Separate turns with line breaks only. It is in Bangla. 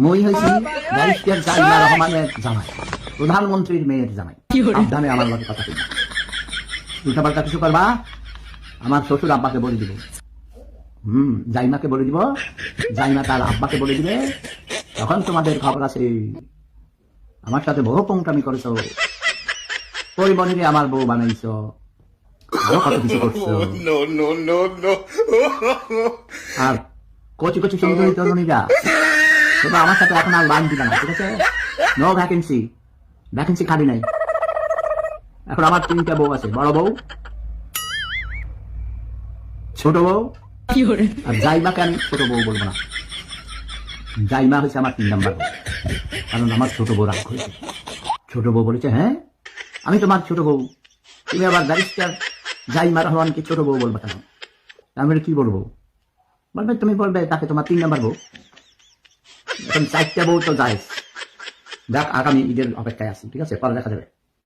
মই হয়েছি ব্যারিস্টার জাইমা রহমানের জামাই, প্রধানমন্ত্রীর মেয়ের জামাই। সাবধানে আমার লগে কথা কইবা, উল্টাপাল্টা কিছু করবা আমার শ্বশুর আব্বাকে বলে দিব। জাইমাকে বলে দিব, জাইমা তার আব্বাকে বলে দিবে, তখন তোমাদের খবর আছে। আমার সাথে বহু পংকামি করেছো, পরিমণিরে আমার বউ বানাইছো, আরো কত কিছু করছো। আর কচি কচি সুন্দরী তরুণীরা তোমরা আমার সাথে এখন আর লাইন দিবে না, ঠিক আছে? নো ভ্যাকেন্সি, ভ্যাকেন্সি খালি নাই। এখন আমার 3টা বউ আছে, বড় বউ, ছোট বউ, আর জাইমাকে আমি ছোট বউ বলবো না। জাইমা হচ্ছে আমার 3 নাম্বার বউ, কারণ আমার ছোট বউ রাগ করেছে। ছোট বউ বলেছে, হ্যাঁ আমি তোমার ছোট বউ, তুমি আবার ব্যারিস্টার জাইমা রহমানকে ছোট বউ বলবো কেন? আমি কি বলবো? বলবে তুমি বলবে তাকে তোমার 3 নাম্বার বউ। এখন 4টা বউ তো যায়। দেখ, আগামী ঈদের অপেক্ষায় আছি, ঠিক আছে? পরে দেখা যাবে।